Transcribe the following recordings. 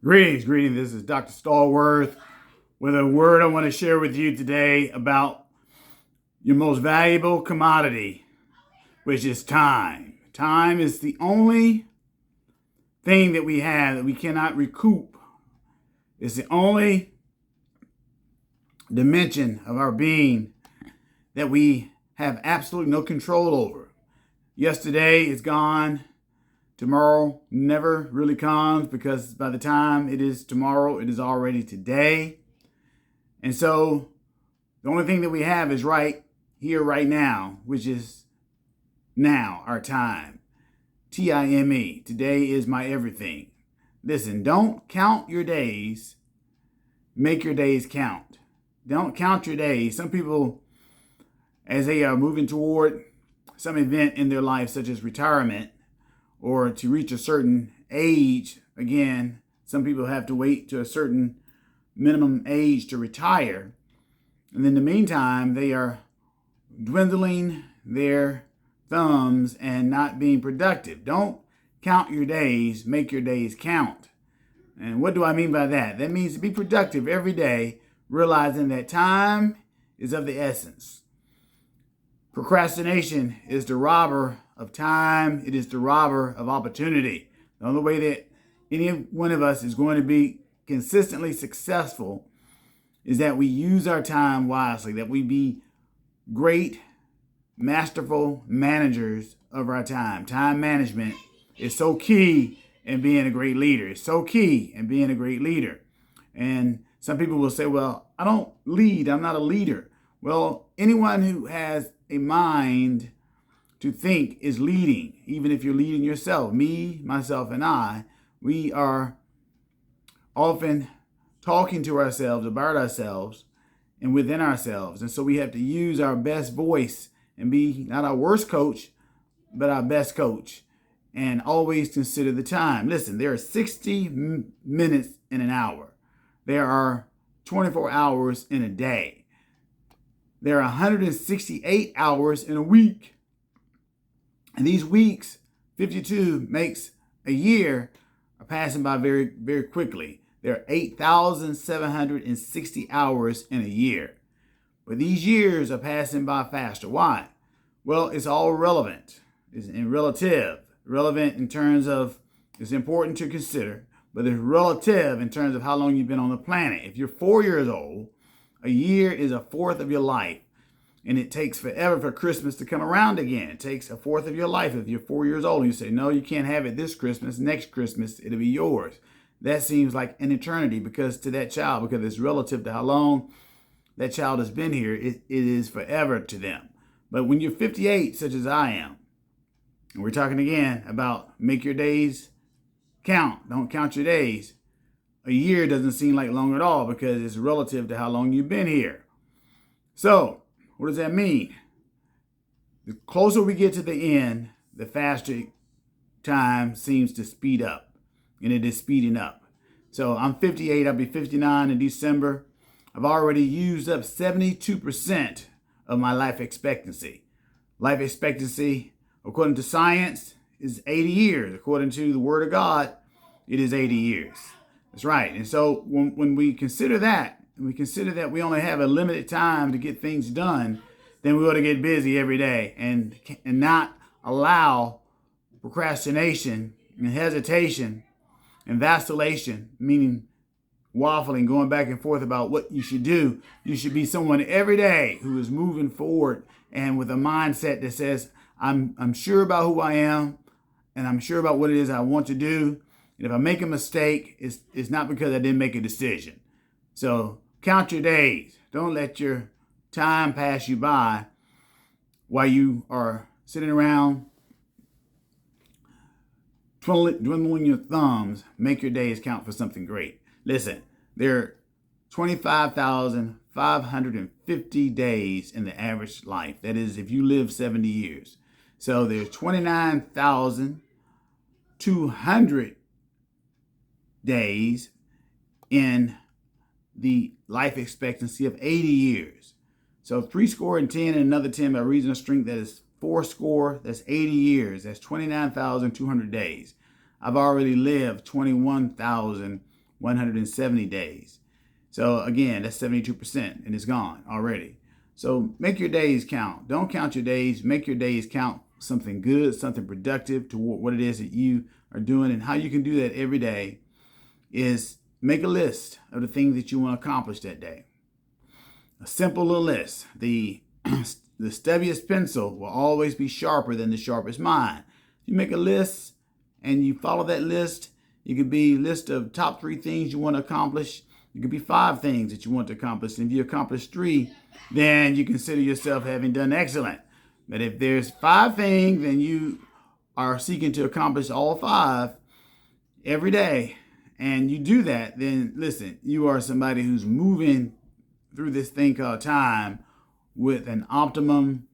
Greetings. This is Dr. Stallworth with a word I want to share with you today about your most valuable commodity, which is time. Time is the only thing that we have that we cannot recoup. It's the only dimension of our being that we have absolutely no control over. Yesterday is gone. Tomorrow never really comes because by the time it is tomorrow, it is already today. And so the only thing that we have is right here, right now, which is now, our time. TIME. Today is my everything. Listen, don't count your days. Make your days count. Don't count your days. Some people, as they are moving toward some event in their life, such as retirement, or to reach a certain age, again, some people have to wait to a certain minimum age to retire. And in the meantime, they are dwindling their thumbs and not being productive. Don't count your days, make your days count. And what do I mean by that? That means to be productive every day, realizing that time is of the essence. Procrastination is the robber of time. It is the robber of opportunity. The only way that any one of us is going to be consistently successful is that we use our time wisely, that we be great, masterful managers of our time. Time management is so key in being a great leader. It's so key in being a great leader. And some people will say, well, I don't lead. I'm not a leader. Well, anyone who has a mind to think is leading, even if you're leading yourself. Me, myself, and I, we are often talking to ourselves about ourselves and within ourselves. And so we have to use our best voice and be not our worst coach, but our best coach. And always consider the time. Listen, there are 60 minutes in an hour. There are 24 hours in a day. There are 168 hours in a week. And these weeks, 52 makes a year, are passing by very, very quickly. There are 8,760 hours in a year. But these years are passing by faster. Why? Well, it's all relevant. It's relative. Relevant in terms of, it's important to consider, but it's relative in terms of how long you've been on the planet. If you're 4 years old, a year is a fourth of your life. And it takes forever for Christmas to come around again. It takes a fourth of your life if you're 4 years old. And you say, no, you can't have it this Christmas. Next Christmas, it'll be yours. That seems like an eternity because to that child, because it's relative to how long that child has been here, it is forever to them. But when you're 58, such as I am, and we're talking again about make your days count. Don't count your days. A year doesn't seem like long at all because it's relative to how long you've been here. So, what does that mean? The closer we get to the end, the faster time seems to speed up. And it is speeding up. So I'm 58, I'll be 59 in December. I've already used up 72% of my life expectancy. Life expectancy, according to science, is 80 years. According to the Word of God, it is 80 years. That's right. And so when we consider that, and we consider that we only have a limited time to get things done, then we ought to get busy every day and not allow procrastination and hesitation and vacillation, meaning waffling, going back and forth about what you should do. You should be someone every day who is moving forward and with a mindset that says, I'm sure about who I am and I'm sure about what it is I want to do. And if I make a mistake, it's not because I didn't make a decision. So count your days. Don't let your time pass you by while you are sitting around dwindling your thumbs. Make your days count for something great. Listen, there are 25,550 days in the average life. That is, if you live 70 years. So there's 29,200 days in the life expectancy of 80 years. So 70 and 10 and another 10 by reason of strength, that is 70. That's 80 years. That's 29,200 days. I've already lived 21,000 170 days. So again, that's 72%, and it's gone already. So make your days count. Don't count your days. Make your days count something good, something productive toward what it is that you are doing. And how you can do that every day is make a list of the things that you want to accomplish that day. A simple little list. The stubbiest pencil will always be sharper than the sharpest mind. You make a list and you follow that list. It could be a list of top 3 things you want to accomplish. It could be 5 things that you want to accomplish. And if you accomplish 3, then you consider yourself having done excellent. But if there's 5 things and you are seeking to accomplish all 5 every day, and you do that, then listen, you are somebody who's moving through this thing called time with an optimum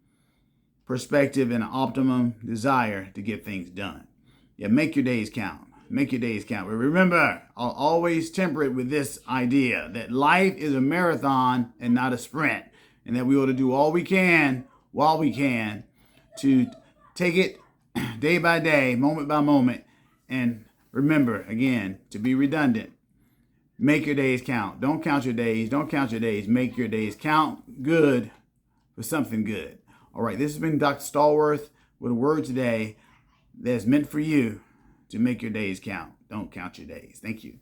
perspective and an optimum desire to get things done. Yeah, make your days count. Make your days count. But remember, I'll always temper it with this idea that life is a marathon and not a sprint, and that we ought to do all we can while we can to take it day by day, moment by moment. And remember, again, to be redundant, make your days count. Don't count your days. Don't count your days. Make your days count good for something good. All right, this has been Dr. Stallworth with a word today that's meant for you to make your days count. Don't count your days. Thank you.